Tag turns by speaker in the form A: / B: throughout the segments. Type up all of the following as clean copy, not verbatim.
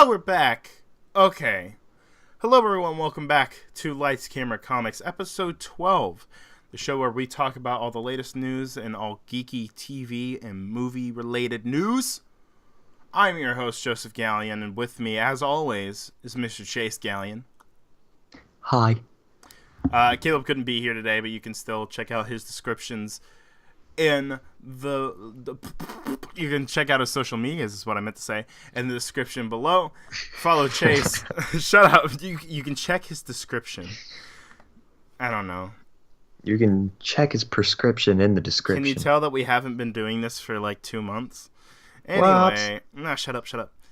A: Oh, we're back. Okay. Hello, everyone. Welcome back to Lights, Camera, Comics, Episode 12. The show where we talk about all the latest news and all geeky TV and movie-related news. I'm your host, Joseph Gallion, and with me, as always, is Mr. Chase Gallion.
B: Hi.
A: Caleb couldn't be here today, but you can still check out his descriptions in the you can check out his social medias, is what I meant to say, in the description below. Follow Chase. Shut up. You can check his description. I don't know.
B: You can check his prescription in the description.
A: Can you tell that we haven't been doing this for like 2 months? Anyway, no, shut up.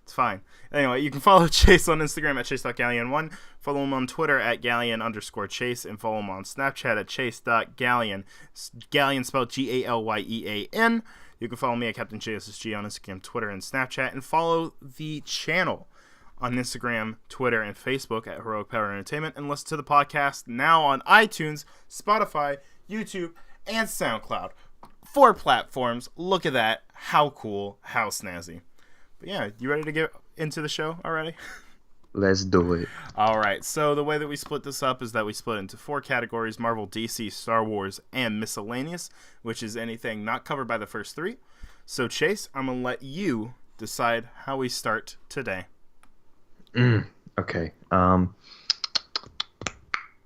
A: It's fine. Anyway, you can follow Chase on Instagram at chase.galleon1, follow him on Twitter at galleon_chase, and follow him on Snapchat at chase.galleon. Galleon spelled Galyean. You can follow me at Captain JSSG on Instagram, Twitter, and Snapchat, and follow the channel on Instagram, Twitter, and Facebook at Heroic Power Entertainment, and listen to the podcast now on iTunes, Spotify, YouTube, and SoundCloud. 4 platforms. Look at that. How cool. How snazzy. But yeah, you ready to get into the show already?
B: Let's do it.
A: All right, so the way that we split this up is that we split into 4 categories: Marvel, DC, Star Wars, and miscellaneous, which is anything not covered by the first 3. So Chase, I'm going to let you decide how we start today.
B: Okay.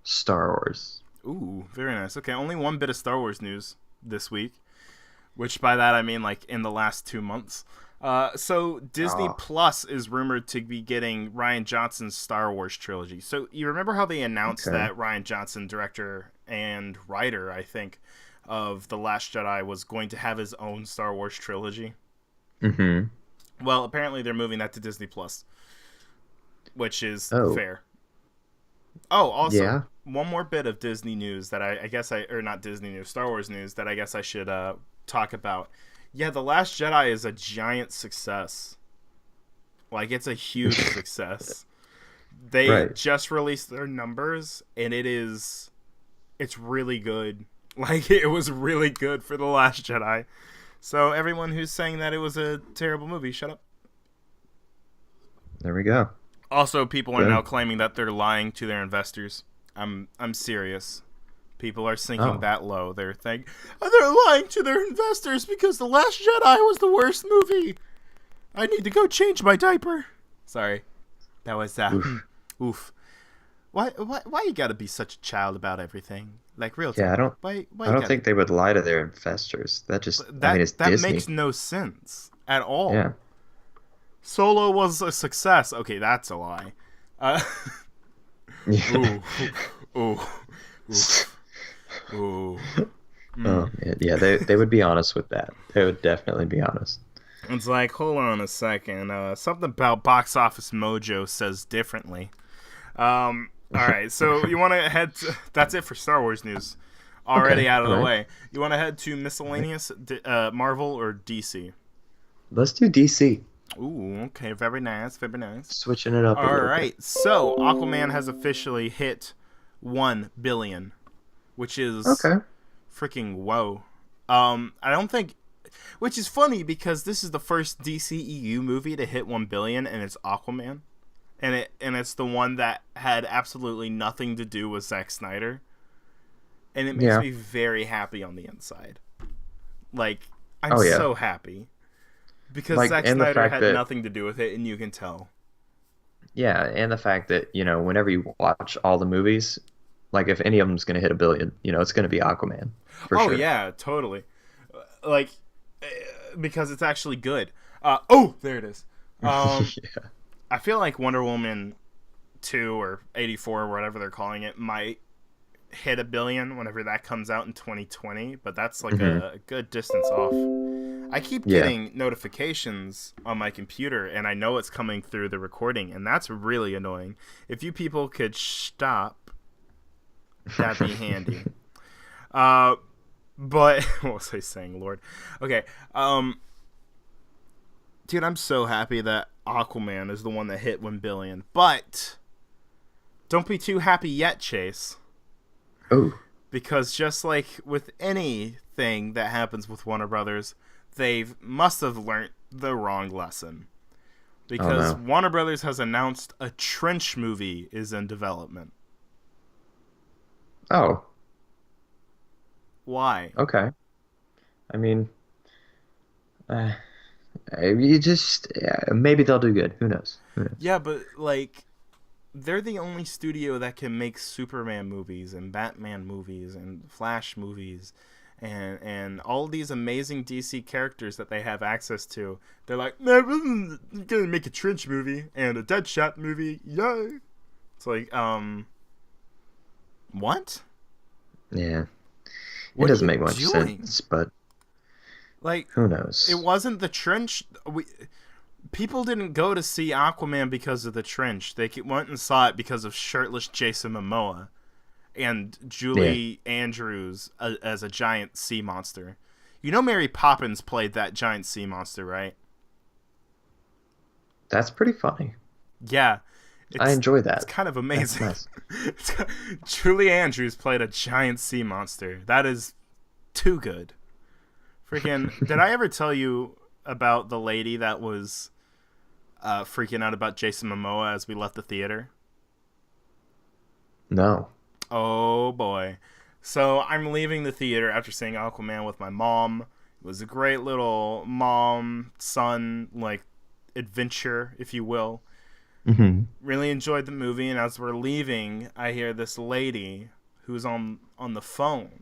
B: Star Wars.
A: Ooh, very nice. Okay, only 1 bit of Star Wars news this week, which by that I mean like in the last 2 months. So Disney Plus is rumored to be getting Rian Johnson's Star Wars trilogy. So you remember how they announced that Rian Johnson, director and writer, I think, of The Last Jedi, was going to have his own Star Wars trilogy?
B: Mm-hmm.
A: Well, apparently they're moving that to Disney Plus, which is fair. Oh, also, one more bit of Disney news that Star Wars news that I guess I should talk about. Yeah, The Last Jedi is a giant success. Like, it's a huge success. They just released their numbers, and it's really good. Like, it was really good for The Last Jedi. So everyone who's saying that it was a terrible movie, shut up.
B: There we go.
A: Also, people are now claiming that they're lying to their investors. I'm serious. People are sinking that low. They're lying to their investors because The Last Jedi was the worst movie. I need to go change my diaper. Sorry. That was oof. Why you gotta be such a child about everything? Like, real time.
B: Yeah, I don't think they would lie to their investors. It's
A: that
B: Disney.
A: makes no sense at all.
B: Yeah.
A: Solo was a success. Okay, that's a lie. Ooh. Ooh.
B: Oh, yeah, they would be honest with that. They would definitely be honest.
A: It's like, hold on a second. Something about Box Office Mojo says differently. All right, so you want to head to... That's it for Star Wars news. Already out of the way. You want to head to miscellaneous, Marvel or DC?
B: Let's do DC.
A: Ooh, okay, very nice.
B: Switching it up a little bit.
A: All right, so Aquaman has officially hit 1 billion. Which is freaking whoa. I don't think... Which is funny because this is the first DCEU movie to hit 1 billion, and it's Aquaman. And it's the one that had absolutely nothing to do with Zack Snyder. And it makes me very happy on the inside. Like, I'm so happy. Because Zack Snyder had nothing to do with it, and you can tell.
B: Yeah, and the fact that, whenever you watch all the movies... Like, if any of them's going to hit 1 billion, it's going to be Aquaman. For sure.
A: Yeah, totally. Like, because it's actually good. There it is. I feel like Wonder Woman 2 or 84 or whatever they're calling it might hit 1 billion whenever that comes out in 2020, but that's like a good distance off. I keep getting notifications on my computer, and I know it's coming through the recording, and that's really annoying. If you people could stop... That'd be handy. But what was I saying, Lord? Okay. Dude, I'm so happy that Aquaman is the one that hit 1 billion. But don't be too happy yet, Chase.
B: Oh.
A: Because just like with anything that happens with Warner Brothers, they must have learned the wrong lesson.
B: Oh
A: because
B: no.
A: Warner Brothers has announced a Trench movie is in development.
B: Oh,
A: Why?
B: okay. I mean, uh, you just maybe they'll do good. Who knows? Who knows?
A: Yeah, but like they're the only studio that can make Superman movies and Batman movies and Flash movies and all these amazing DC characters that they have access to. They're like, man, we're gonna make a Trench movie and a Deadshot movie, yay! It's like, what?
B: Yeah, it
A: What are
B: doesn't
A: you
B: make much
A: doing?
B: sense, but
A: Like,
B: who
A: it
B: knows?
A: wasn't the Trench. People didn't go to see Aquaman because of the Trench. They went and saw it because of shirtless Jason Momoa and
B: Yeah,
A: Julie Andrews as a giant sea monster. You know Mary Poppins played that giant sea monster, right?
B: that's pretty funny.
A: Yeah.
B: I
A: It's
B: enjoy
A: it's
B: that.
A: kind of
B: That's
A: amazing.
B: nice.
A: Julie Andrews played a giant sea monster. That is too good. Freaking did I ever tell you about the lady that was freaking out about Jason Momoa as we left the theater?
B: No.
A: Oh boy. So I'm leaving the theater after seeing Aquaman with my mom. It was a great little mom son like adventure, if you will.
B: Hmm.
A: Really enjoyed the movie, and as we're leaving, I hear this lady who's on the phone.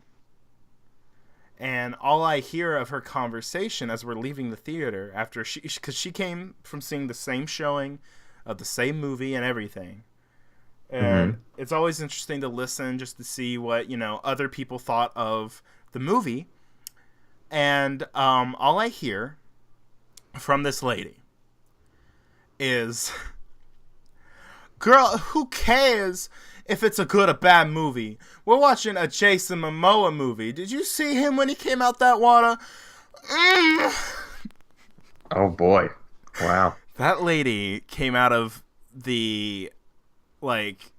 A: And all I hear of her conversation as we're leaving the theater after because she came from seeing the same showing of the same movie and everything. And
B: Hmm.
A: it's always interesting to listen just to see what, other people thought of the movie. And all I hear from this lady is, girl, who cares if it's a good or bad movie? We're watching a Jason Momoa movie. Did you see him when he came out that water? Mm.
B: Oh boy. Wow.
A: That lady came out of the, like,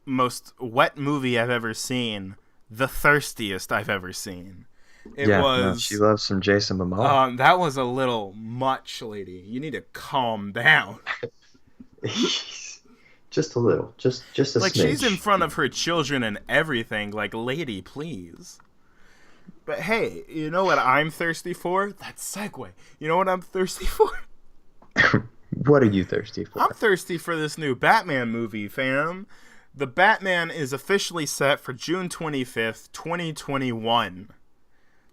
A: most wet movie I've ever seen, the thirstiest I've ever seen. It
B: Yeah, no, she
A: was,
B: loves some Jason Momoa.
A: that was a little much, lady. You need to calm down.
B: Just a little. Just a
A: Like, she's in
B: smidge.
A: front of her children and everything. Like, lady, please. But hey, you know what I'm thirsty for? That segue. You know what I'm thirsty for?
B: What are you thirsty for?
A: I'm thirsty for this new Batman movie, fam. The Batman is officially set for June 25th, 2021.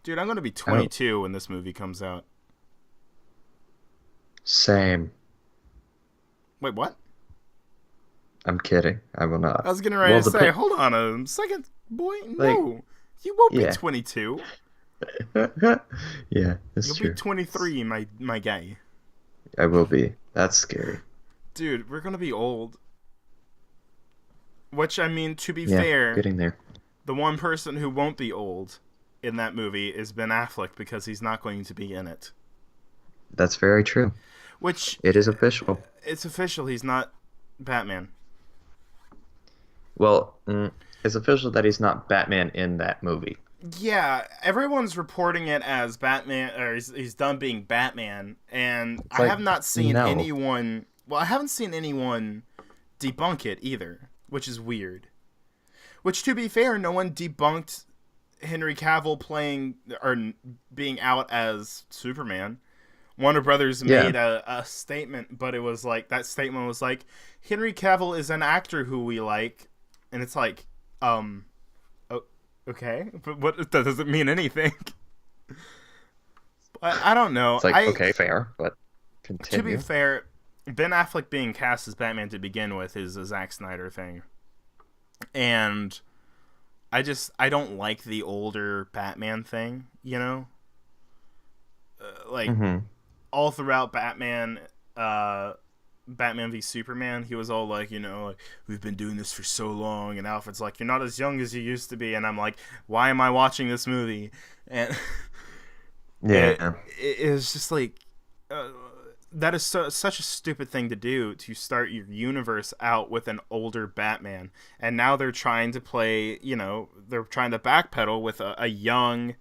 A: Dude, I'm going to be
B: Oh,
A: 22 when this movie comes out.
B: same.
A: Wait, what?
B: I'm kidding. I will not.
A: I was getting ready
B: Well,
A: to say, hold on a second, boy.
B: like,
A: No, you won't be
B: yeah.
A: 22.
B: Yeah, that's
A: You'll be
B: true.
A: 23, my guy.
B: I will be. That's scary.
A: Dude, we're going to be old. Which, I mean, to be
B: Yeah,
A: fair,
B: getting there.
A: the one person who won't be old in that movie is Ben Affleck because he's not going to be in it.
B: That's very true.
A: Which,
B: It is official.
A: it's official, he's not Batman.
B: Well, it's official that he's not Batman in that movie.
A: Yeah, everyone's reporting it as Batman, or he's done being Batman, and
B: It's
A: I
B: like,
A: have not seen
B: no.
A: anyone. Well, I haven't seen anyone debunk it either, which is weird. Which, to be fair, no one debunked Henry Cavill playing or being out as Superman. Warner Brothers
B: Yeah.
A: made a statement, but it was like that statement was like Henry Cavill is an actor who we like, and it's like, okay, but what that doesn't mean anything. I don't know.
B: It's like,
A: I
B: okay, fair, but
A: To be
B: continue.
A: fair, Ben Affleck being cast as Batman to begin with is a Zack Snyder thing, and I don't like the older Batman thing. Like
B: Hmm.
A: all throughout Batman, Batman v Superman, he was all like, like, we've been doing this for so long, and Alfred's like, you're not as young as you used to be, and I'm like, why am I watching this movie? And it,
B: Yeah.
A: it is just like, uh, that is such a stupid thing to do, to start your universe out with an older Batman, and now they're trying to play, they're trying to backpedal with a young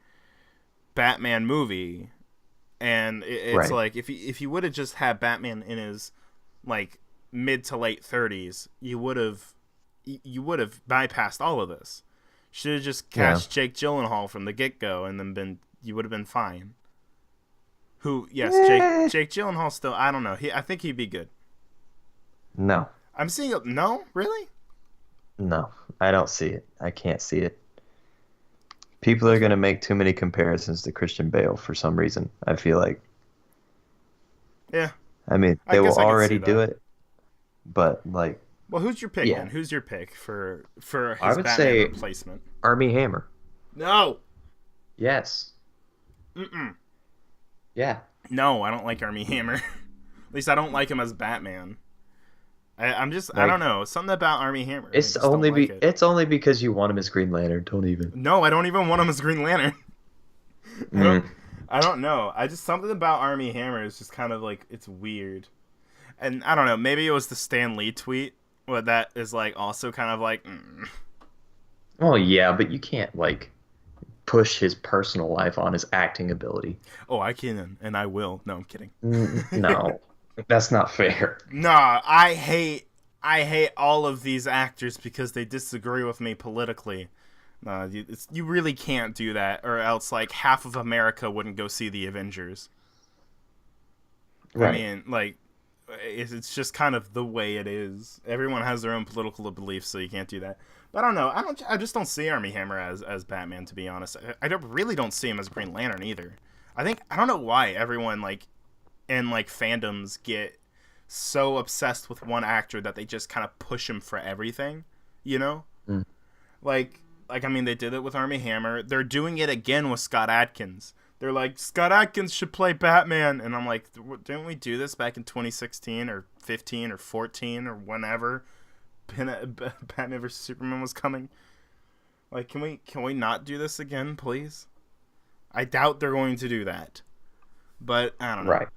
A: Batman movie. And it's
B: Right.
A: like if he would have just had Batman in his like mid to late 30s, you would have bypassed all of this. Should have just
B: Yeah.
A: cast Jake Gyllenhaal from the get go, and then you would have been fine. Who? Yes,
B: Eh,
A: Jake Gyllenhaal still. I don't know. I think he'd be good.
B: no.
A: I'm seeing a no, really.
B: No. I don't see it. I can't see it. People are going to make too many comparisons to Christian Bale for some reason. I feel like.
A: Yeah,
B: I mean,
A: I
B: they will
A: guess I could see
B: already do
A: that.
B: it, but like,
A: Well, who's your pick
B: yeah,
A: then? Who's your pick for
B: I
A: his
B: would
A: Batman
B: say
A: replacement?
B: Armie Hammer.
A: No.
B: Yes.
A: Mm-mm.
B: Yeah.
A: No, I don't like Armie Hammer. At least I don't like him as Batman. I
B: Like,
A: don't know. Something about Armie Hammer. I
B: it's
A: just don't
B: only
A: like it.
B: it's only because you want him as Green Lantern. Don't even.
A: No, I don't even want him as Green Lantern. I don't.
B: Mm.
A: I don't know. I just something about Armie Hammer is just kind of like it's weird, and I don't know. Maybe it was the Stan Lee tweet, but that is like also kind of like.
B: Well, yeah, but you can't like push his personal life on his acting ability.
A: Oh, I can and I will. No, I'm kidding.
B: No, that's not fair.
A: Nah, I hate all of these actors because they disagree with me politically. No, you really can't do that, or else like half of America wouldn't go see the Avengers. I
B: Right.
A: mean, like, it's just kind of the way it is. Everyone has their own political beliefs, so you can't do that. But I don't know. I just don't see Armie Hammer as Batman, to be honest. I really don't see him as Green Lantern either. I don't know why everyone like in like fandoms get so obsessed with one actor that they just kind of push him for everything. You know,
B: Mm.
A: like I mean, they did it with Armie Hammer. They're doing it again with Scott Adkins. They're like, Scott Adkins should play Batman. And I'm like, didn't we do this back in 2016 or 15 or 14 or whenever Batman vs. Superman was coming? Like, can we not do this again, please? I doubt they're going to do that. But, I don't know.
B: Right.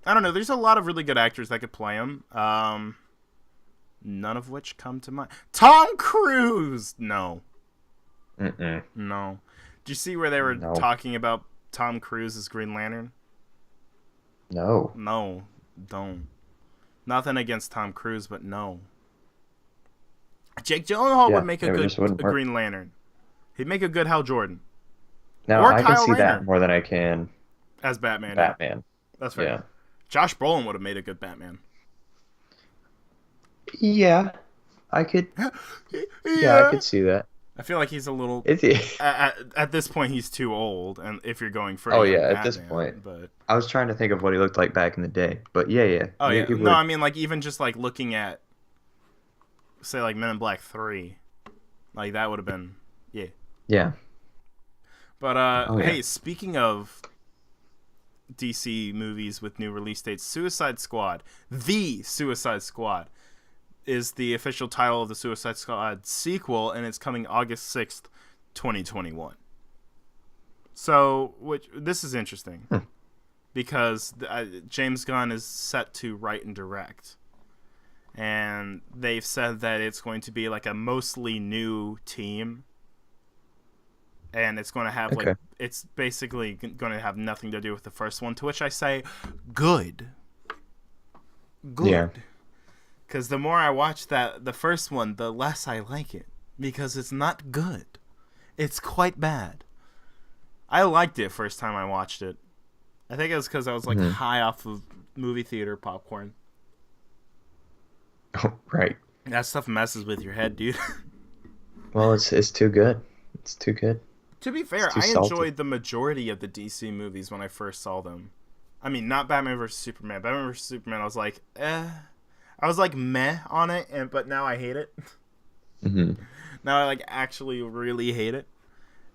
A: I don't know. There's a lot of really good actors that could play him. None of which come to mind. Tom Cruise! No.
B: Mm-mm.
A: No. Did you see where they were
B: No.
A: talking about Tom Cruise as Green Lantern?
B: No.
A: No, don't. Nothing against Tom Cruise, but no. Jake Gyllenhaal
B: Yeah,
A: would make a
B: it
A: good
B: just wouldn't work.
A: Green Lantern. He'd make a good Hal Jordan
B: Now
A: Or
B: I can
A: Kyle
B: see
A: Rayner.
B: that more than I can
A: as Batman.
B: Batman.
A: That's fair.
B: Yeah.
A: Josh Brolin would have made a good Batman.
B: Yeah. I could. Yeah, I could see that.
A: I feel like he's a little.
B: It's,
A: At this point, he's too old, and if you're going for
B: oh
A: a young
B: yeah, at this
A: Batman,
B: point.
A: but
B: I was trying to think of what he looked like back in the day, but yeah.
A: oh
B: he
A: yeah,
B: would.
A: no, I mean like even just like looking at, say like Men in Black 3, like that would have been yeah.
B: Yeah.
A: But
B: Oh, yeah.
A: hey, speaking of DC movies with new release dates, Suicide Squad, The Suicide Squad, is the official title of the Suicide Squad sequel, and it's coming August 6th, 2021. So, this is interesting because James Gunn is set to write and direct, and they've said that it's going to be like a mostly new team, and it's going to have
B: Okay.
A: like it's basically going to have nothing to do with the first one. To which I say, good.
B: Yeah.
A: Because the more I watch the first one, the less I like it. Because it's not good. It's quite bad. I liked it first time I watched it. I think it was because I was like high off of movie theater popcorn.
B: Right.
A: That stuff messes with your head, dude.
B: Well, it's too good. It's too good.
A: To be fair,
B: It's too
A: I
B: salty.
A: enjoyed the majority of the DC movies when I first saw them. I mean, not Batman vs. Superman. Batman vs. Superman, I was like, I was like meh on it, but now I hate it.
B: Hmm.
A: Now I like actually really hate it.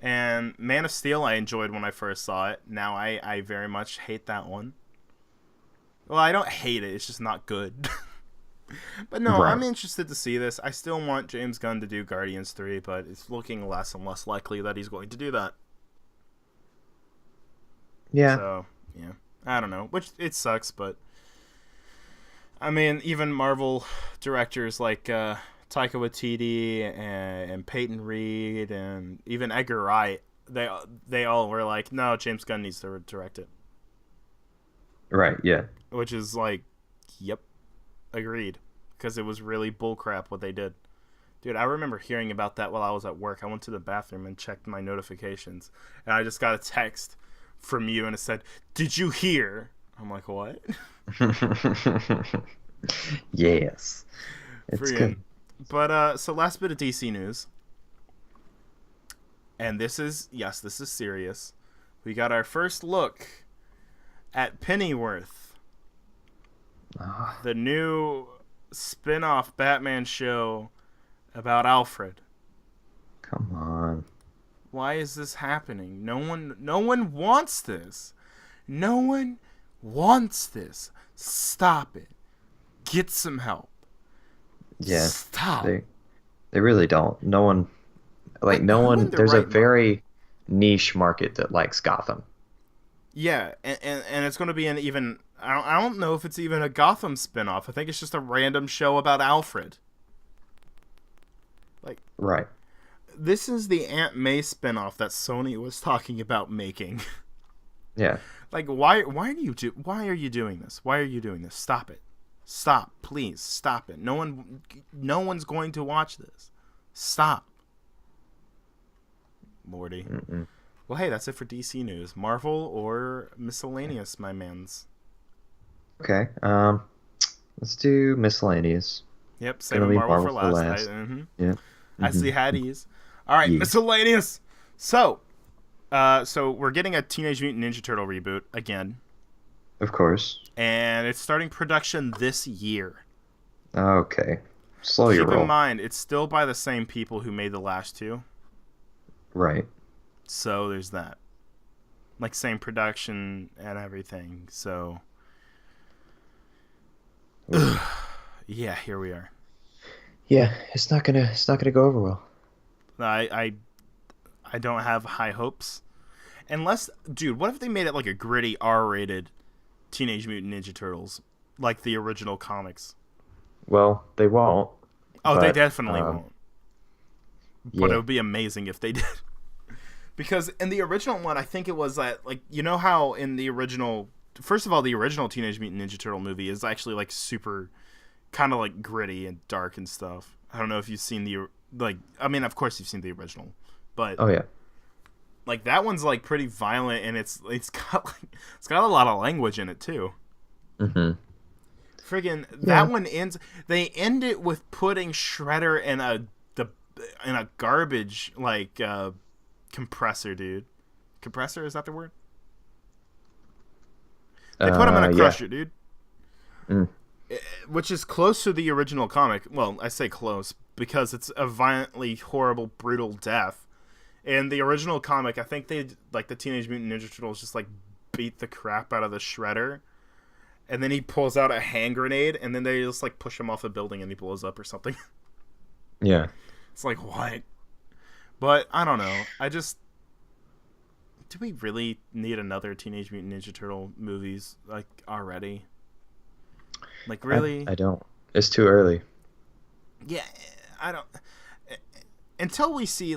A: And Man of Steel I enjoyed when I first saw it. Now I very much hate that one. Well, I don't hate it. It's just not good. But no,
B: Right.
A: I'm interested to see this. I still want James Gunn to do Guardians 3, but it's looking less and less likely that he's going to do that.
B: Yeah.
A: So, yeah. I don't know. Which, it sucks, but... I mean, even Marvel directors like Taika Waititi and Peyton Reed and even Edgar Wright, they all were like, no, James Gunn needs to direct it.
B: Right. Yeah.
A: which is like, yep, agreed, because it was really bullcrap what they did. Dude, I remember hearing about that while I was at work. I went to the bathroom and checked my notifications, and I just got a text from you, and it said, "Did you hear?" I'm like, "What?"
B: Yes. It's
A: Freaking.
B: good.
A: But so last bit of DC news, and this is serious. We got our first look at Pennyworth,
B: Ah,
A: the new spin-off Batman show about Alfred.
B: come on.
A: Why is this happening? No one wants this. No one wants this. Stop it. Get some help.
B: Yeah.
A: Stop.
B: They really don't. No one, like
A: Like,
B: no
A: who
B: one.
A: in their
B: There's a
A: right mind?
B: very niche market that likes Gotham.
A: Yeah, and it's going to be an even... I don't know if it's even a Gotham spinoff. I think it's just a random show about Alfred. Like,
B: Right.
A: this is the Aunt May spinoff that Sony was talking about making.
B: Yeah.
A: Like, why are you doing this? Why are you doing this? Stop it. Stop, please. Stop it. No one's going to watch this. Stop. Lordy.
B: Mm-mm.
A: Well, hey, that's it for DC news. Marvel or miscellaneous, my mans.
B: Okay. Let's do miscellaneous.
A: Yep,
B: Gonna
A: saving
B: be
A: Marvel for
B: Marvel for
A: last.
B: last. Yeah.
A: I see Haddies. All right,
B: Yeah.
A: miscellaneous. So we're getting a Teenage Mutant Ninja Turtle reboot again,
B: Of course.
A: and it's starting production this year.
B: Okay. Slow your
A: Keep
B: roll.
A: in mind, it's still by the same people who made the last two,
B: Right.
A: so there's that. Like, same production and everything. So, yeah, here we are.
B: Yeah, it's not gonna go over well.
A: I don't have high hopes. Unless, dude, what if they made it like a gritty R-rated Teenage Mutant Ninja Turtles, like the original comics?
B: Well, they won't.
A: Oh, they
B: But,
A: definitely won't. But
B: yeah.
A: it would be amazing if they did. Because in the original one, I think it was that, like, you know how in the original, first of all, the original Teenage Mutant Ninja Turtle movie is actually like super, kind of like gritty and dark and stuff. I don't know if you've seen I mean, of course you've seen the original, but
B: Oh yeah.
A: like that one's like pretty violent, and it's got a lot of language in it too.
B: Mm-hmm.
A: Friggin'
B: Yeah.
A: that one ends. They end it with putting Shredder in a garbage like compressor, dude. Compressor, is that the word? They put him in a
B: Yeah.
A: crusher, dude.
B: Mm.
A: Which is close to the original comic. Well, I say close because it's a violently horrible, brutal death. In the original comic, I think they, like, the Teenage Mutant Ninja Turtles just like beat the crap out of the Shredder, and then he pulls out a hand grenade, and then they just like push him off a building and he blows up or something.
B: Yeah.
A: It's like, what? But I don't know. Do we really need another Teenage Mutant Ninja Turtle movies like already? Like, really?
B: I don't. It's too early.
A: Yeah, I don't. Until I see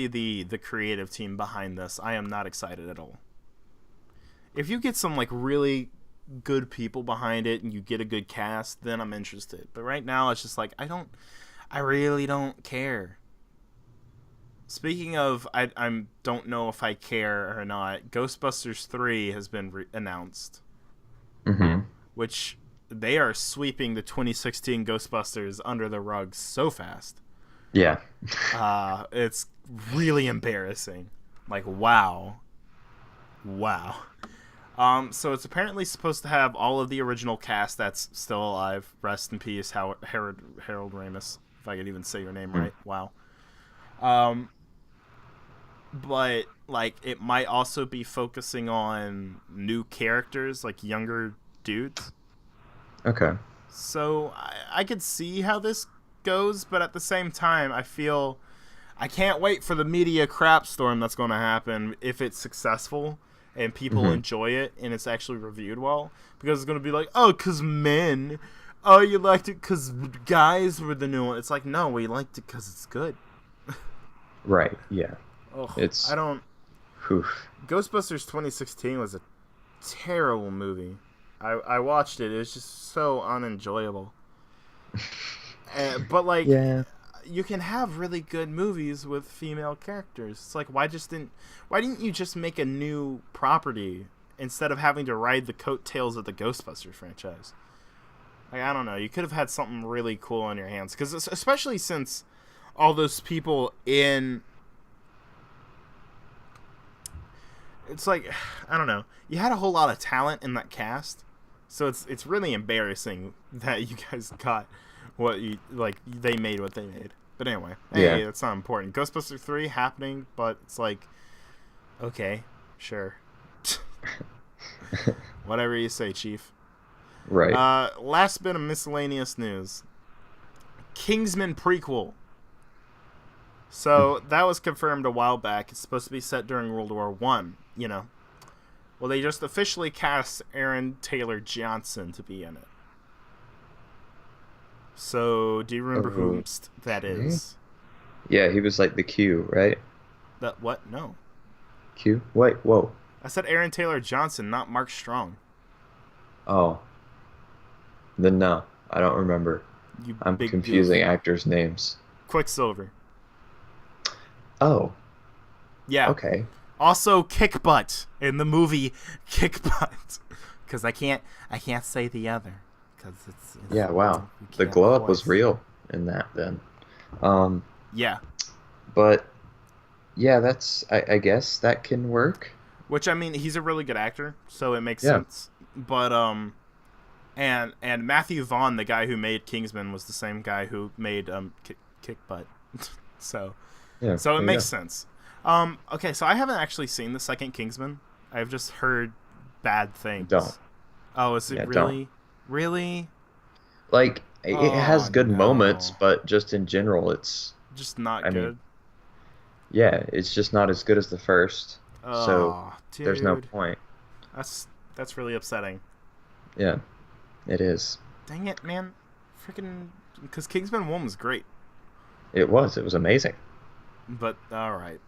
A: the creative team behind this, I am not excited at all. If you get some like really good people behind it and you get a good cast, then I'm interested. But right now, it's just like I really don't care. Speaking of, I don't know if I care or not. Ghostbusters 3 has been announced,
B: Mm-hmm.
A: which they are sweeping the 2016 Ghostbusters under the rug so fast.
B: Yeah.
A: It's really embarrassing. Like, wow. So it's apparently supposed to have all of the original cast that's still alive. Rest in peace, Harold Ramis, if I could even say your name right. Wow. But like, it might also be focusing on new characters, like younger dudes.
B: Okay.
A: So I could see how this goes, but at the same time, I feel I can't wait for the media crap storm that's going to happen if it's successful and people enjoy it and it's actually reviewed well, because it's going to be like, oh, because men, oh, you liked it because guys were the new one. It's like, no, we liked it because it's good.
B: Right. Yeah.
A: Ugh,
B: It's.
A: I don't.
B: Oof.
A: Ghostbusters 2016 was a terrible movie. I watched it. It was just so unenjoyable. But like,
B: Yeah.
A: you can have really good movies with female characters. It's like, why didn't you just make a new property instead of having to ride the coattails of the Ghostbusters franchise? Like, I don't know. You could have had something really cool on your hands, because especially since all those people in, it's like, I don't know. You had a whole lot of talent in that cast, so it's really embarrassing that you guys got what you like. They made what they made. But anyway, hey, that's not important. Ghostbusters 3 happening, but it's like, okay, sure. Whatever you say, Chief.
B: Right.
A: Last bit of miscellaneous news. Kingsman prequel. So that was confirmed a while back. It's supposed to be set during World War One. You know. Well, they just officially cast Aaron Taylor Johnson to be in it. So, do you remember who that is?
B: Yeah, he was like the Q, right?
A: That what? No.
B: Q? Wait, whoa.
A: I said Aaron Taylor Johnson, not Mark Strong.
B: Oh. Then no, I don't remember. I'm confusing actors' names.
A: Quicksilver.
B: Oh.
A: Yeah.
B: Okay.
A: Also, Kick Butt in the movie Kick Butt, because I can't say the other, because it's
B: yeah. Wow. The glow up was real in that then.
A: Yeah.
B: But yeah, that's I guess that can work.
A: Which, I mean, he's a really good actor, so it makes sense. But and Matthew Vaughn, the guy who made Kingsman, was the same guy who made Kick Butt. So it makes sense. Okay, so I haven't actually seen the second Kingsman. I've just heard bad things.
B: Don't.
A: Oh, is it really? Really?
B: Like, it has good moments, but just in general, it's
A: just not good. Mean,
B: yeah, it's just not as good as the first. So
A: dude.
B: There's no point.
A: That's really upsetting.
B: Yeah, it is.
A: Dang it, man. Freaking, because Kingsman 1 was great.
B: It was amazing.
A: But, alright.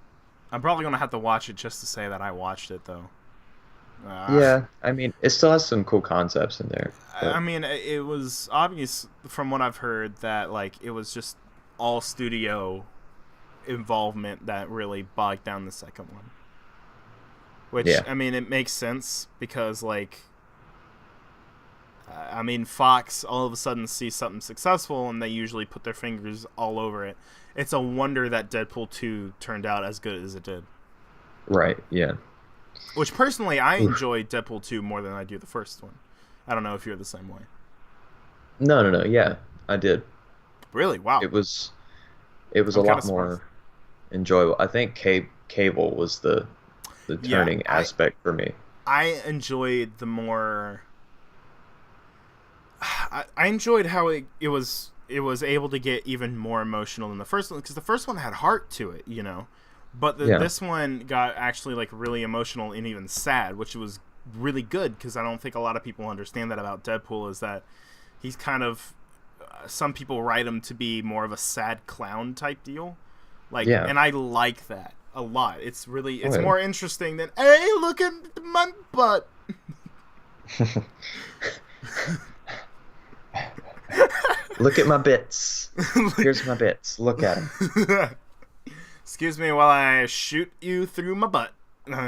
A: I'm probably going to have to watch it just to say that I watched it, though.
B: Yeah, I mean, it still has some cool concepts in there. But...
A: I mean, it was obvious from what I've heard that, like, it was just all studio involvement that really bogged down the second one. Which, I mean, it makes sense because, like, I mean, Fox all of a sudden sees something successful and they usually put their fingers all over it. It's a wonder that Deadpool 2 turned out as good as it did.
B: Right, yeah.
A: Which, personally, I enjoy Deadpool 2 more than I do the first one. I don't know if you're the same way.
B: No, yeah, I did.
A: Really? Wow.
B: It was a lot more enjoyable. I think Cable was the turning aspect for me.
A: I enjoyed the more... I enjoyed how it was able to get even more emotional than the first one, because the first one had heart to it, you know. But this one got actually like really emotional and even sad, which was really good, because I don't think a lot of people understand that about Deadpool, is that he's kind of some people write him to be more of a sad clown type deal, like, and I like that a lot. It's really more interesting than, hey, look at my butt.
B: Look at my bits. Here's my bits. Look at them.
A: Excuse me while I shoot you through my butt,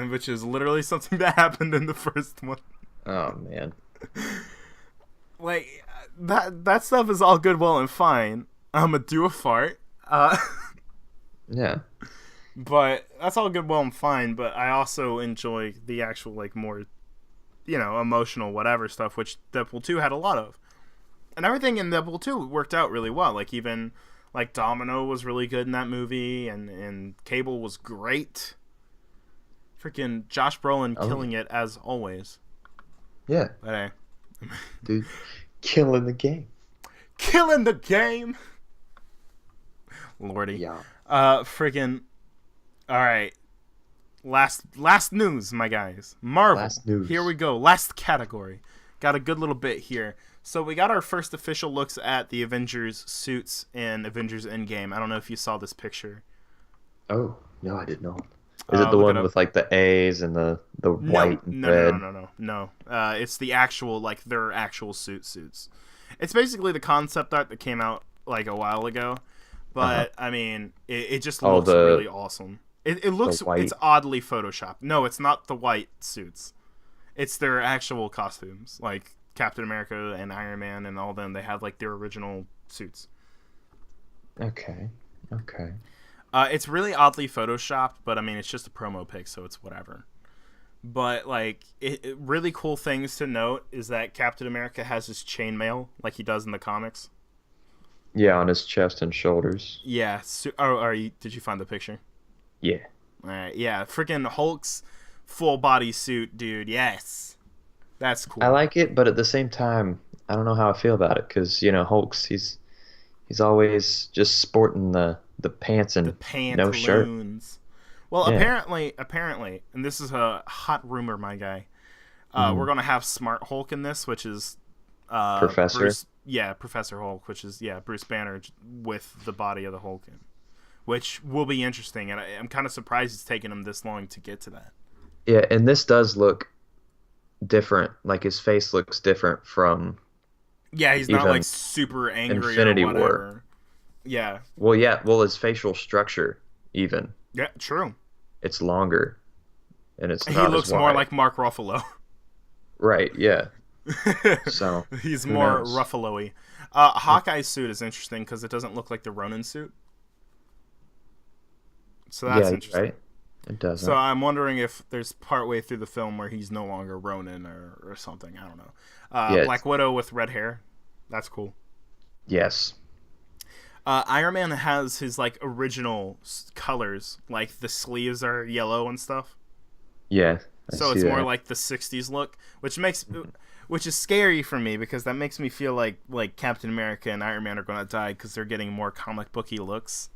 A: which is literally something that happened in the first one.
B: Oh man.
A: Like, that stuff is all good, well, and fine. I'm gonna do a fart.
B: Yeah.
A: But that's all good, well, and fine. But I also enjoy the actual, like, more, you know, emotional whatever stuff, which Deadpool 2 had a lot of. And everything in Deadpool 2 worked out really well. Like, even, like, Domino was really good in that movie, and Cable was great. Freaking Josh Brolin killing it, as always.
B: Yeah.
A: But hey.
B: Dude, killing the game.
A: Killing the game! Lordy.
B: Yeah.
A: Freaking... Alright. Last news, my guys. Marvel.
B: Last news.
A: Here we go. Last category. Got a good little bit here. So we got our first official looks at the Avengers suits in Avengers Endgame. I don't know if you saw this picture.
B: Oh, no, I did not. Is it the
A: Look it
B: one
A: up.
B: with like the A's and the
A: No,
B: white and
A: no, no, no,
B: red?
A: no, no, no. It's the actual like their actual suits. It's basically the concept art that came out like a while ago,
B: Uh-huh.
A: but I mean, it just
B: Oh,
A: looks really awesome. It
B: the
A: looks it's
B: white.
A: oddly photoshopped. No, it's not the white suits. It's their actual costumes, like Captain America and Iron Man and all them. They have like their original suits.
B: Okay. Okay.
A: It's really oddly photoshopped, but I mean, it's just a promo pic, so it's whatever. But like, really cool things to note is that Captain America has his chainmail like he does in the comics.
B: Yeah, on his chest and shoulders.
A: Yeah. Did you find the picture?
B: Yeah.
A: All right. Yeah. Freaking Hulk's full body suit, dude. Yes. That's
B: I
A: cool.
B: like it, but at the same time, I don't know how I feel about it because Hulk's he's always just sporting the pants
A: The
B: and no shirt.
A: pantaloons. Well,
B: Yeah.
A: apparently, and this is a hot rumor, my guy. We're
B: Mm.
A: gonna have Smart Hulk in this, which is
B: Professor.
A: Bruce. Yeah, Professor Hulk, which is Bruce Banner with the body of the Hulk in, which will be interesting. And I'm kind of surprised it's taken him this long to get to that.
B: Yeah, and this does look different. Like his face looks different from
A: Yeah, he's not like
B: even
A: super angry or
B: Infinity War.
A: whatever. Yeah,
B: Well, yeah, well his facial structure even
A: yeah, true.
B: it's longer and it's
A: He
B: not as
A: looks more
B: wide.
A: like Mark Ruffalo.
B: Right, yeah. So,
A: He's
B: who
A: more
B: knows?
A: Ruffalo-y. Hawkeye's suit is interesting because it doesn't look like the Ronin suit, so
B: Yeah,
A: that's
B: you're
A: interesting.
B: right. It
A: So
B: doesn't.
A: I'm wondering if there's part way through the film where he's no longer Ronin or something. I don't know.
B: Yeah,
A: Black Widow with red hair. That's cool.
B: yes.
A: Iron Man has his like original colors, like the sleeves are yellow and stuff.
B: Yeah, I
A: So
B: see
A: it's more
B: that.
A: like the '60s look, which is scary for me because that makes me feel like Captain America and Iron Man are going to die because they're getting more comic booky looks.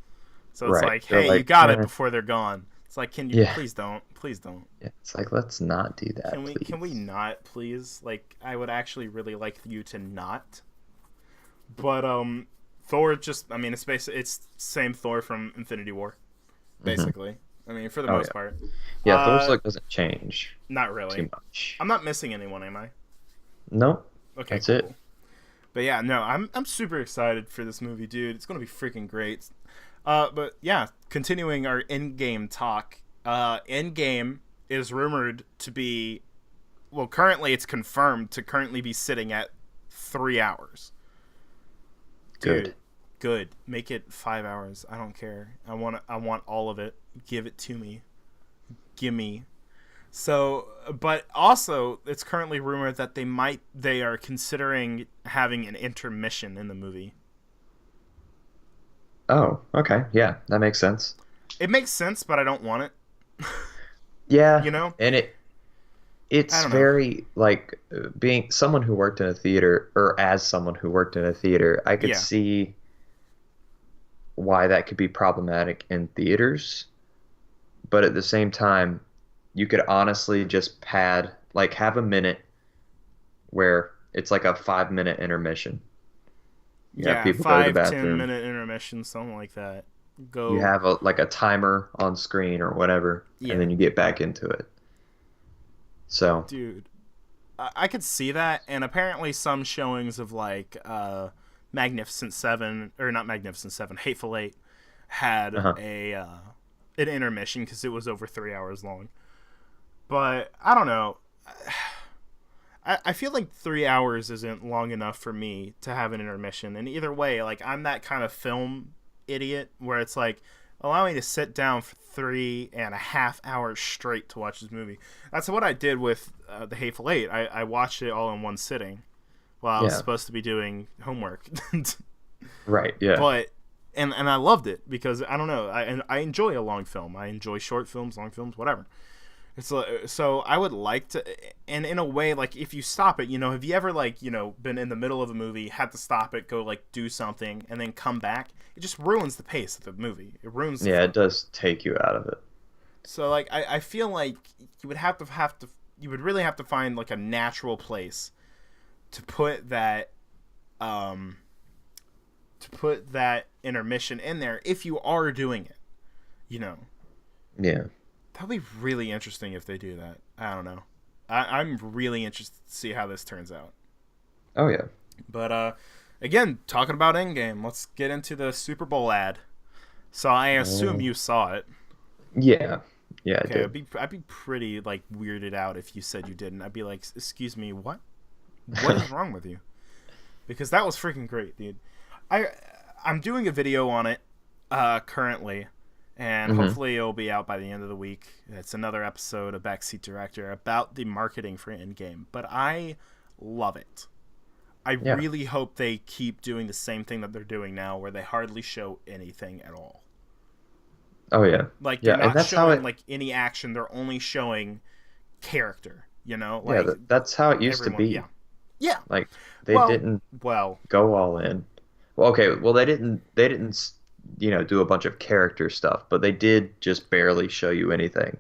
A: So it's
B: Right.
A: like,
B: They're
A: hey, you
B: like,
A: got it before they're gone. It's like, can you
B: yeah.
A: please don't.
B: Yeah. It's like let's not do that,
A: Can we
B: please.
A: not please? Like I would actually really like you to not. But Thor just I mean it's same Thor from Infinity War
B: Hmm.
A: basically. I mean for the
B: Oh
A: most
B: yeah.
A: part.
B: Yeah, Thor's
A: Uh
B: look doesn't change
A: Not really.
B: too much.
A: I'm not missing anyone, am I?
B: Nope.
A: Okay,
B: That's
A: cool,
B: it.
A: cool. But yeah, no, I'm super excited for this movie, dude. It's gonna be freaking great. But yeah, continuing our Endgame talk. Endgame is rumored to be, well, currently it's confirmed to currently be sitting at 3 hours.
B: Good.
A: Dude, good. Make it 5 hours. I don't care. I want all of it. Give it to me. Gimme. So, but also, it's currently rumored that they are considering having an intermission in the movie.
B: Oh, okay. Yeah, that makes sense.
A: It makes sense, but I don't want it.
B: Yeah,
A: You know?
B: and
A: I
B: it's
A: don't know.
B: very like being someone who worked in a theater or as someone who worked in a theater, I could
A: Yeah.
B: see why that could be problematic in theaters, but at the same time, you could honestly just pad like have a minute where it's like a 5 minute intermission. You have
A: Yeah,
B: people go to the
A: five, 10
B: bathroom.
A: minute intermission, something like that.
B: You
A: Go.
B: have a timer on screen or whatever, and
A: Yeah.
B: then you get back into it. So,
A: Dude. I could see that, and apparently some showings of like Magnificent Seven, or not Magnificent Seven, Hateful Eight, had
B: uh-huh.
A: an intermission because it was over 3 hours long. But I don't know. I feel like 3 hours isn't long enough for me to have an intermission. And either way, like I'm that kind of film idiot where it's like allow me to sit down for 3.5 hours straight to watch this movie. That's what I did with the Hateful Eight. I watched it all in one sitting while I was
B: Yeah,
A: supposed to be doing homework.
B: right, yeah.
A: But and I loved it because I don't know. I enjoy a long film. I enjoy short films, long films, whatever. So I would like to, and in a way, like if you stop it, have you ever like been in the middle of a movie, had to stop it, go like do something, and then come back? It just ruins the pace of the movie. It ruins the
B: Yeah,
A: fun.
B: it does take you out of it.
A: So like I feel like you would have to you would really have to find like a natural place to put that um intermission in there if you are doing it. You know.
B: Yeah.
A: That would be really interesting if they do that. I don't know. I'm really interested to see how this turns out.
B: Oh yeah.
A: But again, talking about Endgame, let's get into the Super Bowl ad. So I assume you saw it.
B: Yeah. Yeah, I
A: Okay,
B: did.
A: I'd be pretty like weirded out if you said you didn't. I'd be like, excuse me, what? What is wrong with you? Because that was freaking great, dude. I'm doing a video on it currently, and
B: Hmm.
A: hopefully it'll be out by the end of the week. It's another episode of Backseat Director about the marketing for Endgame, but I love it. I
B: Yeah.
A: really hope they keep doing the same thing that they're doing now, where they hardly show anything at all.
B: Oh yeah.
A: Like they're
B: Yeah, and
A: not
B: that's how
A: showing
B: it.
A: like any action. They're only showing character. You know,
B: Yeah,
A: like
B: that's how it used to
A: everyone. Yeah,
B: be.
A: yeah.
B: Like they
A: Well,
B: didn't
A: well,
B: go all in. Well, okay. Well, they didn't do a bunch of character stuff, but they did just barely show you anything.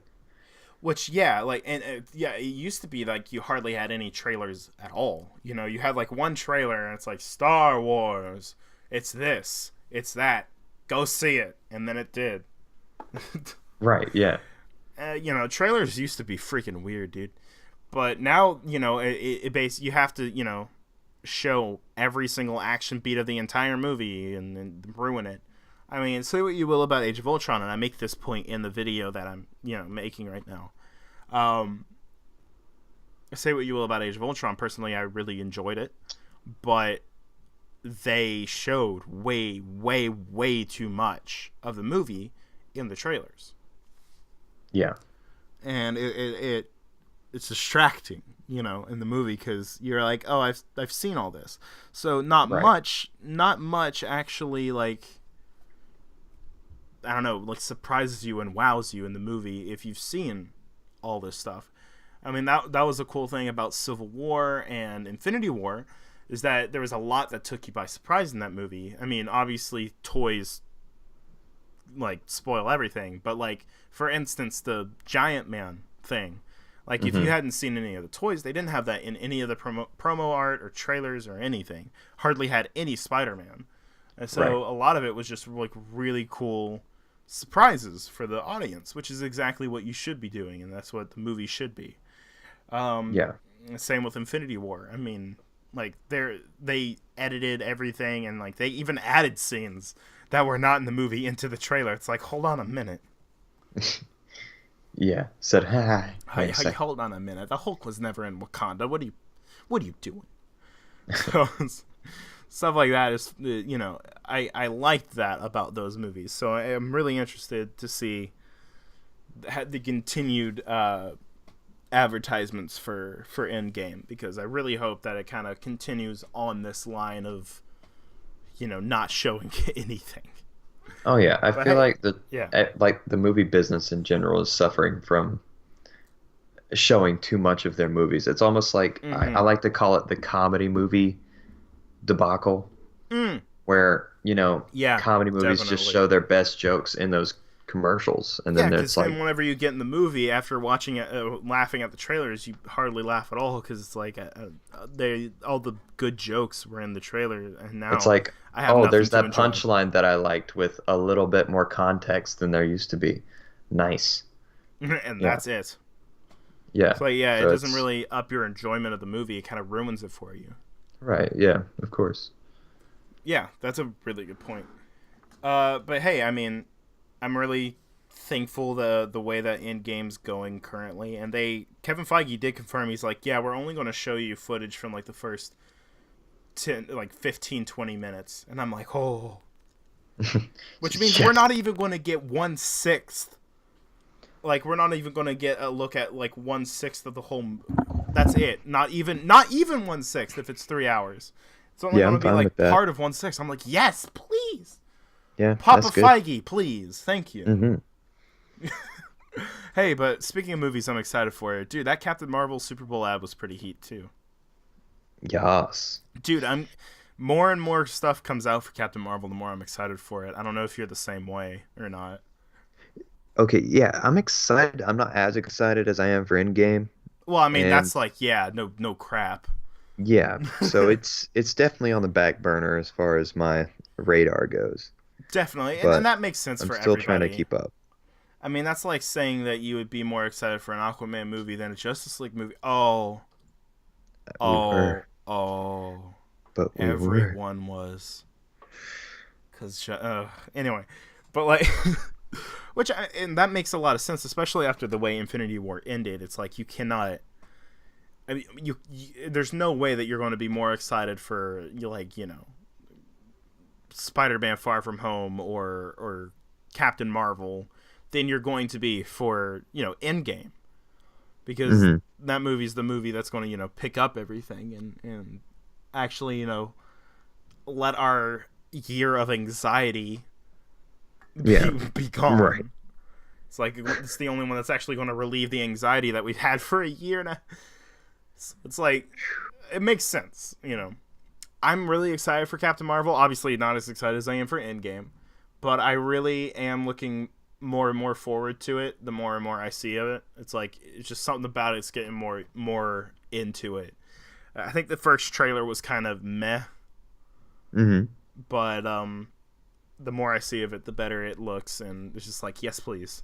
A: which yeah, like and yeah, it used to be like you hardly had any trailers at all. You know, you had like one trailer and it's like Star Wars. It's this. It's that. Go see it, and then it did.
B: Right. Yeah.
A: Trailers used to be freaking weird, dude. But now, you have to, show every single action beat of the entire movie and ruin it. I mean, say what you will about Age of Ultron, and I make this point in the video that I'm, making right now. Um, say what you will about Age of Ultron. Personally, I really enjoyed it, but they showed way, way, way too much of the movie in the trailers,
B: Yeah.
A: and it's distracting, in the movie because you're like, oh, I've seen all this, so
B: Right.
A: not much actually like I don't know, like surprises you and wows you in the movie if you've seen all this stuff. I mean that was a cool thing about Civil War and Infinity War is that there was a lot that took you by surprise in that movie. I mean, obviously toys like spoil everything, but like for instance the Giant Man thing, like if you
B: Hmm.
A: hadn't seen any of the toys, they didn't have that in any of the promo art or trailers or anything. Hardly had any Spider-Man, and
B: Right.
A: so a lot of it was just like really cool surprises for the audience, which is exactly what you should be doing, and that's what the movie should be. um
B: Yeah.
A: Same with Infinity War. I mean, like they edited everything, and like they even added scenes that were not in the movie into the trailer. It's like, hold on a minute.
B: Yeah. Said, hi. Wait a second.
A: Hold on a minute. The Hulk was never in Wakanda. What are you doing? So stuff like that is, I liked that about those movies. So I am really interested to see the continued advertisements for Endgame, because I really hope that it kind of continues on this line of, not showing anything.
B: Oh yeah. I
A: But
B: feel
A: hey,
B: like
A: yeah.
B: the movie business in general is suffering from showing too much of their movies. It's almost like I
A: Mm-hmm.
B: like to call it the comedy movie debacle,
A: Mm.
B: where,
A: Yeah,
B: comedy movies just
A: definitely.
B: show their best jokes in those commercials, and
A: Yeah,
B: then
A: because
B: it's
A: then
B: like,
A: whenever you get in the movie after watching it, laughing at the trailers, you hardly laugh at all because it's like they all the good jokes were in the trailer, and
B: it's
A: now
B: like,
A: I have
B: oh,
A: nothing
B: there's
A: to
B: that
A: enjoy.
B: punchline that I liked with a little bit more context than there used to be. Nice.
A: And
B: Yeah.
A: that's it.
B: Yeah.
A: So yeah, it
B: So
A: doesn't
B: it's
A: really up your enjoyment of the movie. It kind of ruins it for you.
B: right. Yeah, of course.
A: Yeah, that's a really good point. But hey, I mean, I'm really thankful the way that Endgame's going currently, and Kevin Feige did confirm. He's like, yeah, we're only going to show you footage from like the first 10, like 15, 20 minutes, and I'm like, oh, which means we're
B: Yes.
A: not even going to get 1/6. Like we're not even going to get a look at like 1/6 of the whole. That's it. Not even 1/6 if it's 3 hours. It's only
B: Yeah,
A: going
B: I'm
A: to be
B: fine with
A: like
B: that.
A: part of 1/6. I'm like, yes, please,
B: Yeah,
A: Papa
B: that's good.
A: Feige, please, thank you.
B: Hmm.
A: Hey, but speaking of movies, I'm excited for, dude. That Captain Marvel Super Bowl ad was pretty heat too.
B: Yes.
A: Dude, I'm more and more stuff comes out for Captain Marvel, the more I'm excited for it. I don't know if you're the same way or not.
B: Okay, yeah, I'm excited. I'm not as excited as I am for Endgame.
A: Well, I mean,
B: And
A: that's like, yeah, no crap.
B: yeah, so it's definitely on the back burner as far as my radar goes.
A: Definitely, and
B: But
A: that makes sense
B: I'm
A: for
B: still trying to
A: everybody.
B: keep up.
A: I mean, that's like saying that you would be more excited for an Aquaman movie than a Justice League movie. Oh,
B: We were,
A: oh.
B: but we were.
A: Everyone was. Anyway, but like, and that makes a lot of sense, especially after the way Infinity War ended. It's like you cannot. I mean, there's no way that you're going to be more excited for Spider-Man: Far From Home or Captain Marvel than you're going to be for Endgame, because that movie's the movie that's going to pick up everything and actually let our year of anxiety be gone.
B: Right.
A: It's like it's the only one that's actually going to relieve the anxiety that we've had for a year now. It's like it makes sense, I'm really excited for Captain Marvel. Obviously, not as excited as I am for Endgame, but I really am looking more and more forward to it. The more and more I see of it, it's like it's just something about it's getting more into it. I think the first trailer was kind of meh, but the more I see of it, the better it looks, and it's just like, yes, please.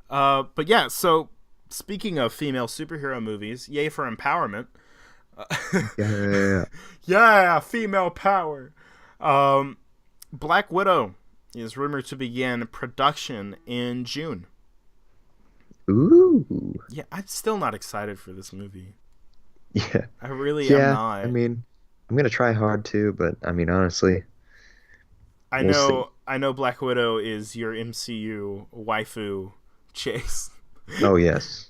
A: But yeah, so speaking of female superhero movies, yay for empowerment.
B: Yeah.
A: Yeah, female power. Black Widow is rumored to begin production in June.
B: Ooh.
A: Yeah, I'm still not excited for this movie.
B: Yeah.
A: I really am not.
B: I mean, I'm gonna try hard to, but I mean, honestly,
A: I
B: we'll see.
A: know Black Widow is your MCU waifu, Chase.
B: Oh yes,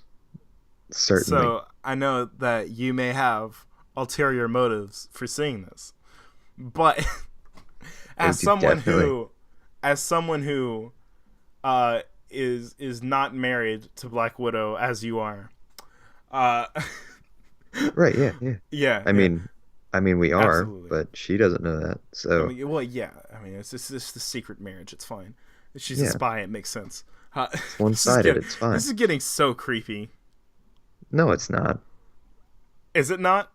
B: certainly.
A: So I know that you may have ulterior motives for seeing this, but as someone who is not married to Black Widow as you are,
B: Right? Yeah. Yeah.
A: yeah.
B: I mean, we are,
A: Absolutely.
B: but she doesn't know that. So
A: Well, yeah. I mean, it's just the secret marriage. It's fine. If she's a
B: yeah,
A: spy, it makes sense.
B: it's one-sided. It's fine.
A: This is getting so creepy.
B: No, it's not.
A: Is it not?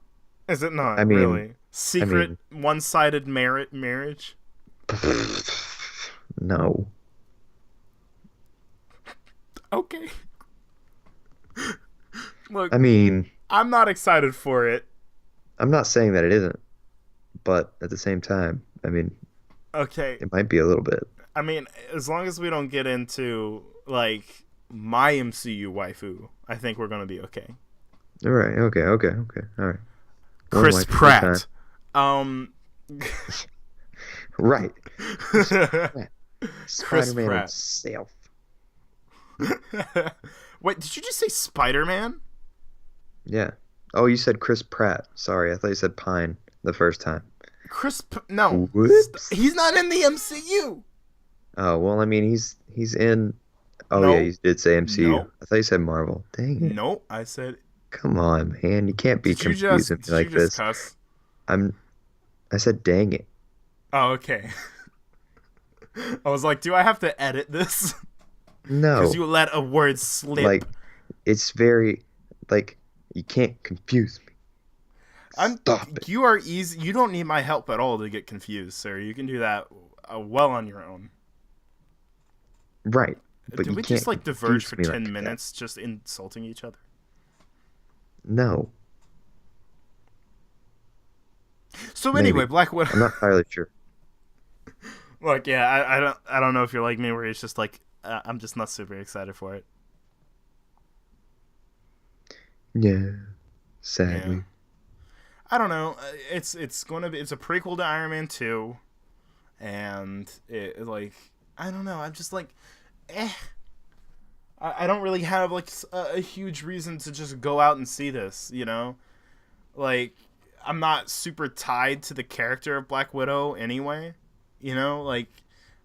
A: Is it not?
B: I mean,
A: really? Secret one-sided marriage?
B: No.
A: Okay. Look,
B: I mean,
A: I'm not excited for it.
B: I'm not saying that it isn't, but at the same time, I mean,
A: Okay.
B: it might be a little bit.
A: I mean, as long as we don't get into like my MCU waifu, I think we're gonna be okay.
B: All right. Okay. Okay. Okay. All right. One
A: Chris
B: wife at a
A: Pratt.
B: time. Right. Chris Pratt.
A: Chris
B: Spider-Man
A: Pratt.
B: himself.
A: Wait, did you just say Spider-Man?
B: Yeah. Oh, you said Chris Pratt. Sorry, I thought you said Pine the first time.
A: No.
B: Whoops.
A: He's not in the MCU.
B: Oh, well, I mean, he's in. Oh,
A: No.
B: yeah, you did say MCU.
A: No.
B: I thought you said Marvel. Dang it.
A: No, I said.
B: Come on, man. You can't be
A: Did you just
B: confusing me like this.
A: cuss?
B: I said, dang it.
A: Oh, okay. I was like, do I have to edit this?
B: No.
A: Because you let a word slip.
B: Like, it's very, like, you can't confuse me. Stop it.
A: You are easy. You don't need my help at all to get confused, sir. You can do that well on your own.
B: Right. But
A: Did
B: you
A: we
B: can't
A: just like diverge
B: confuse
A: for
B: me
A: 10
B: like
A: minutes just insulting each other?
B: that. No.
A: So
B: Maybe.
A: anyway, Black Widow.
B: I'm not entirely sure.
A: Look, yeah, I don't know if you're like me, where it's just like I'm just not super excited for it.
B: Yeah. Sadly.
A: Yeah. I don't know. It's a prequel to Iron Man 2, and it like I don't know. I'm just like, I don't really have like a huge reason to just go out and see this. Like I'm not super tied to the character of Black Widow anyway. Like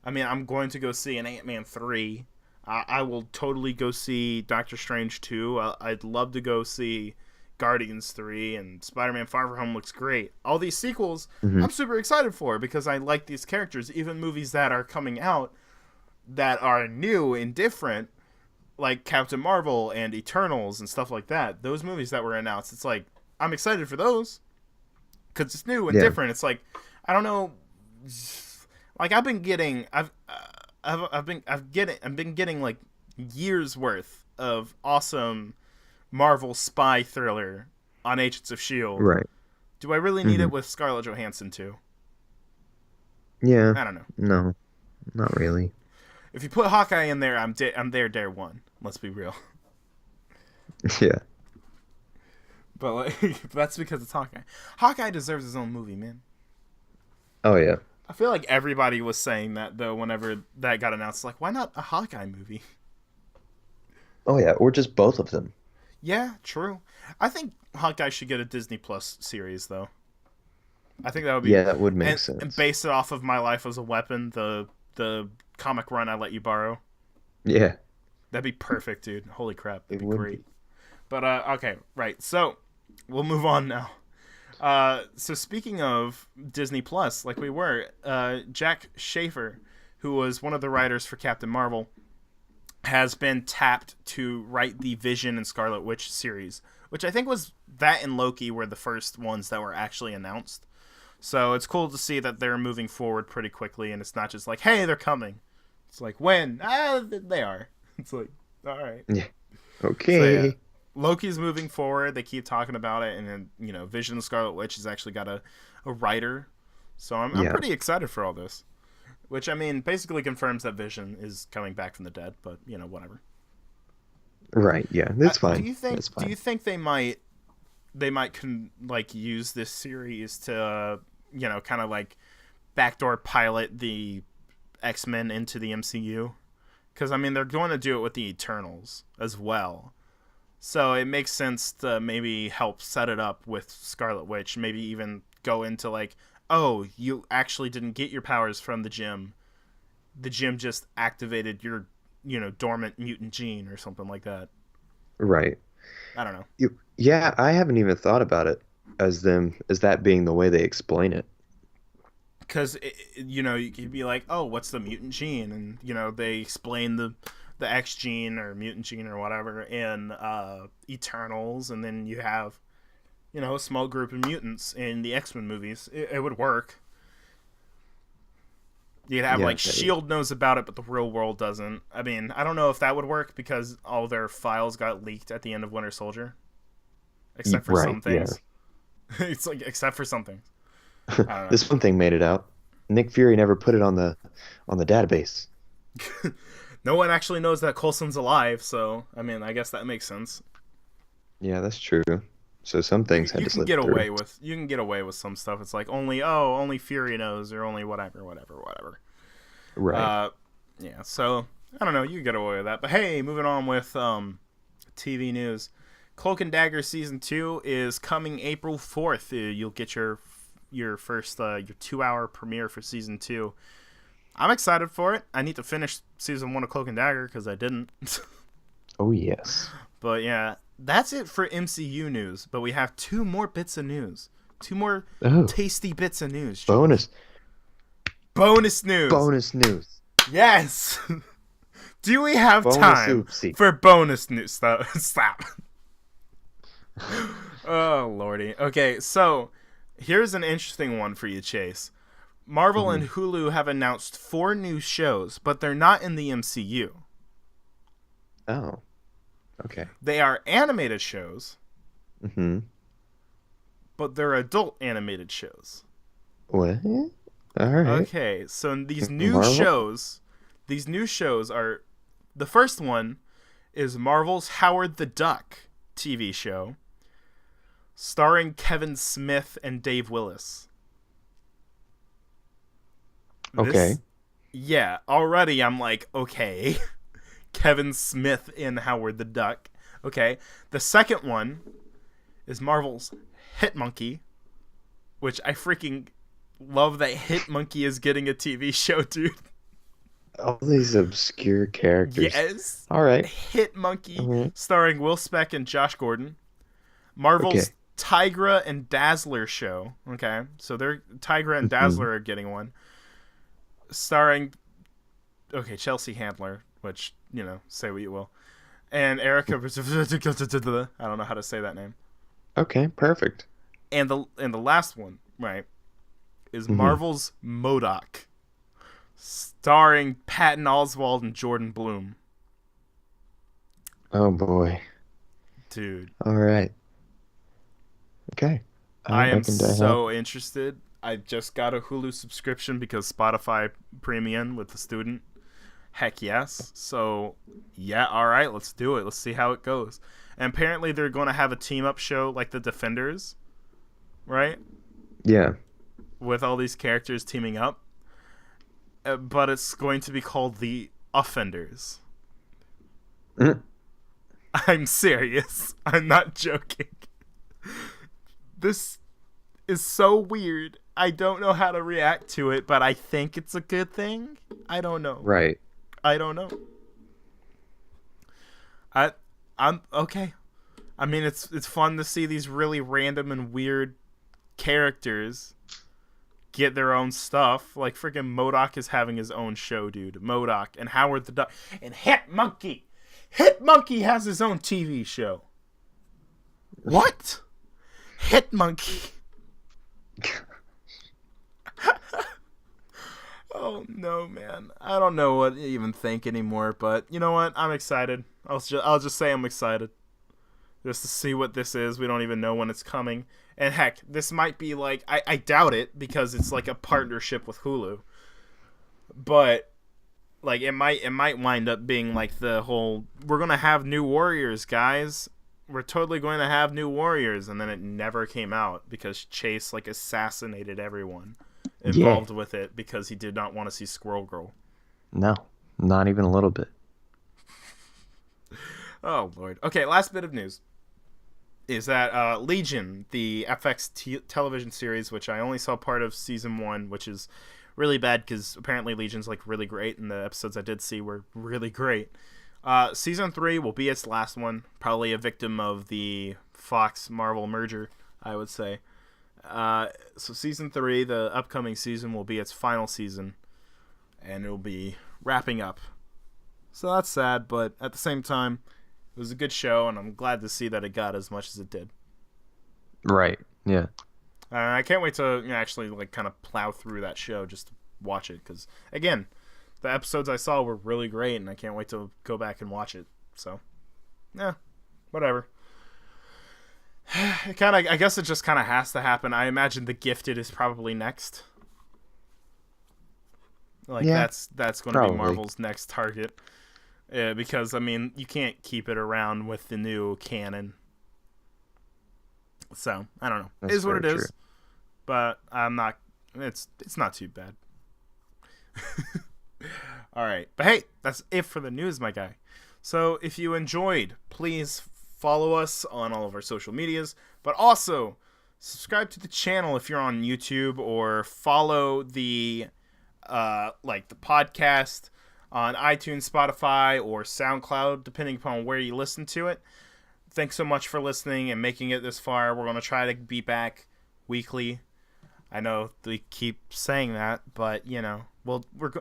A: I mean, I'm going to go see an Ant-Man 3. I will totally go see Doctor Strange 2. I'd love to go see Guardians 3, and Spider-Man Far From Home looks great. All these sequels, I'm super excited for because I like these characters. Even movies that are coming out that are new and different, like Captain Marvel and Eternals and stuff like that. Those movies that were announced, it's like I'm excited for those because it's new and different. It's like I don't know, like I've been getting like years worth of awesome Marvel spy thriller on Agents of S.H.I.E.L.D.
B: Right.
A: Do I really need it with Scarlett Johansson too?
B: Yeah.
A: I don't know.
B: No, not really.
A: If you put Hawkeye in there, I'm there day one. Let's be real.
B: Yeah.
A: But like, that's because it's Hawkeye. Hawkeye deserves his own movie, man.
B: Oh yeah.
A: I feel like everybody was saying that though whenever that got announced. Like, why not a Hawkeye movie?
B: Oh yeah, or just both of them.
A: Yeah, true. I think Hawkeye should get a Disney Plus series though. I think that would be
B: That would make sense.
A: And base it off of My Life as a Weapon, the comic run I let you borrow.
B: Yeah.
A: That'd be perfect, dude. Holy crap, that'd
B: It
A: be
B: would
A: great.
B: be.
A: But okay, right. So we'll move on now. So speaking of Disney Plus, like we were, Jack Schaefer, who was one of the writers for Captain Marvel, has been tapped to write the Vision and Scarlet Witch series, which I think was that and Loki were the first ones that were actually announced. So it's cool to see that they're moving forward pretty quickly, and it's not just like, hey, they're coming. It's like, when? They are. It's like, all right.
B: Yeah. Okay.
A: So, yeah. Loki's moving forward. They keep talking about it, and then Vision and Scarlet Witch has actually got a writer. So I'm pretty excited for all this. Which, I mean, basically confirms that Vision is coming back from the dead, but whatever.
B: Right. Yeah, that's fine.
A: Do you think they might use this series to kind of like backdoor pilot the X-Men into the MCU? Because I mean, they're going to do it with the Eternals as well. So it makes sense to maybe help set it up with Scarlet Witch. Maybe even go into like, oh, you actually didn't get your powers from the gym. The gym just activated your, dormant mutant gene or something like that.
B: Right.
A: I don't know.
B: Yeah, I haven't even thought about it as that being the way they explain it.
A: Because, you could be like, oh, what's the mutant gene? And, they explain the X gene or mutant gene or whatever in Eternals. And then you have, a small group of mutants in the X-Men movies. It would work. You'd have, S.H.I.E.L.D. knows about it, but the real world doesn't. I mean, I don't know if that would work because all their files got leaked at the end of Winter Soldier. Except for some things. Yeah. It's like, except for some things.
B: This one thing made it out. Nick Fury never put it on the database.
A: No one actually knows that Coulson's alive, so I mean, I guess that makes sense.
B: Yeah, that's true. So some things had to slip through.
A: You can get away with some stuff. It's like only Fury knows, or only whatever.
B: Right.
A: Yeah. So I don't know. You can get away with that. But hey, moving on with TV news. Cloak and Dagger season 2 is coming April 4th. You'll get your first your 2-hour premiere for season 2. I'm excited for it. I need to finish season 1 of Cloak and Dagger because I didn't.
B: Oh yes.
A: But yeah, that's it for MCU news. But we have 2 more bits of news. 2 more tasty bits of news.
B: Bonus
A: news.
B: Bonus news.
A: Yes. Do we have time for bonus news? Stop. Oh, lordy. Okay, so here's an interesting one for you, Chase. Marvel and Hulu have announced 4 new shows, but they're not in the MCU.
B: Oh. Okay.
A: They are animated shows.
B: Mm-hmm.
A: But they're adult animated shows.
B: What? All right.
A: Okay, so these new shows are, the first one is Marvel's Howard the Duck TV show, starring Kevin Smith and Dave Willis.
B: Okay.
A: Yeah, already I'm like, okay. Kevin Smith in Howard the Duck. Okay. The second one is Marvel's Hit Monkey, which I freaking love that Hit Monkey is getting a TV show, dude.
B: All these obscure characters.
A: Yes.
B: All right.
A: Hit Monkey, starring Will Speck and Josh Gordon. Marvel's Tigra and Dazzler show. Okay. So they're Tigra and Dazzler are getting one. Starring Chelsea Handler, which, say what you will. And Erica I don't know how to say that name.
B: Okay, perfect.
A: And the last one, right, is Marvel's MODOK, starring Patton Oswalt and Jordan Bloom.
B: Oh boy.
A: Dude.
B: All right. Okay.
A: I
B: I
A: am
B: can help.
A: so interested. I just got a Hulu subscription because Spotify Premium with the student. Heck yes. So, yeah, all right, let's do it. Let's see how it goes. And apparently they're going to have a team up show like the Defenders, right?
B: Yeah.
A: With all these characters teaming up. But it's going to be called the Offenders.
B: Mm.
A: I'm serious. I'm not joking. This is so weird. I don't know how to react to it, but I think it's a good thing. I don't know.
B: Right.
A: I don't know. I I'm okay. I mean, it's fun to see these really random and weird characters get their own stuff. Like freaking MODOK is having his own show, dude. MODOK and Howard the Duck and Hit Monkey. Hit Monkey has his own TV show. What? Hit Monkey. Oh no, man! I don't know what to even think anymore. But you know what? I'm excited. I'll just say I'm excited, just to see what this is. We don't even know when it's coming. And heck, this might be like I doubt it because it's like a partnership with Hulu. But like it might wind up being like the whole we're gonna have new Warriors, guys. We're totally going to have new Warriors, and then it never came out because Chase like assassinated everyone involved with it because he did not want to see Squirrel Girl.
B: No, not even a little bit.
A: Oh Lord. Okay, last bit of news is that Legion, the FX television series, which I only saw part of season 1, which is really bad because apparently Legion's like really great, and the episodes I did see were really great. Season 3 will be its last one, probably a victim of the Fox Marvel merger, I would say. So season 3, the upcoming season, will be its final season, and it'll be wrapping up. So that's sad, but at the same time, it was a good show, and I'm glad to see that it got as much as it did.
B: Right. Yeah.
A: I can't wait to actually like kind of plow through that show just to watch it, because again, the episodes I saw were really great, and I can't wait to go back and watch it. So, yeah, whatever. I guess it just kind of has to happen. I imagine The Gifted is probably next. Like
B: Yeah,
A: that's going to be
B: probably.
A: Marvel's next target. Because I mean, you can't keep it around with the new canon. So I don't know.
B: That's
A: It is what it
B: very
A: is.
B: true.
A: But I'm not. It's not too bad. All right, but hey, that's it for the news, my guy. So if you enjoyed, please follow us on all of our social medias, but also subscribe to the channel if you're on YouTube, or follow the like the podcast on iTunes, Spotify, or SoundCloud, depending upon where you listen to it. Thanks so much for listening and making it this far. We're gonna try to be back weekly. I know we keep saying that, but you know, we're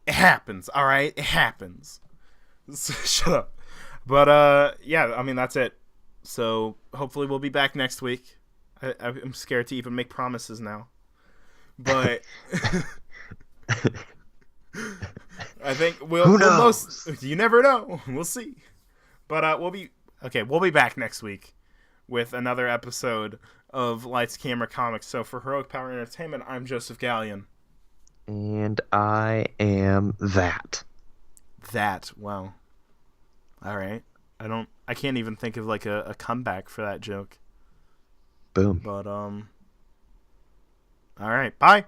A: it happens, all right? It happens. Shut up. But yeah, I mean that's it. So hopefully we'll be back next week. I'm scared to even make promises now, but I think
B: Who knows?
A: you never know. We'll see. But we'll be okay. We'll be back next week with another episode of Lights Camera Comics. So for Heroic Power Entertainment, I'm Joseph Gallion.
B: And I am that.
A: Wow. All right. I can't even think of like a comeback for that joke.
B: Boom.
A: But all right. Bye.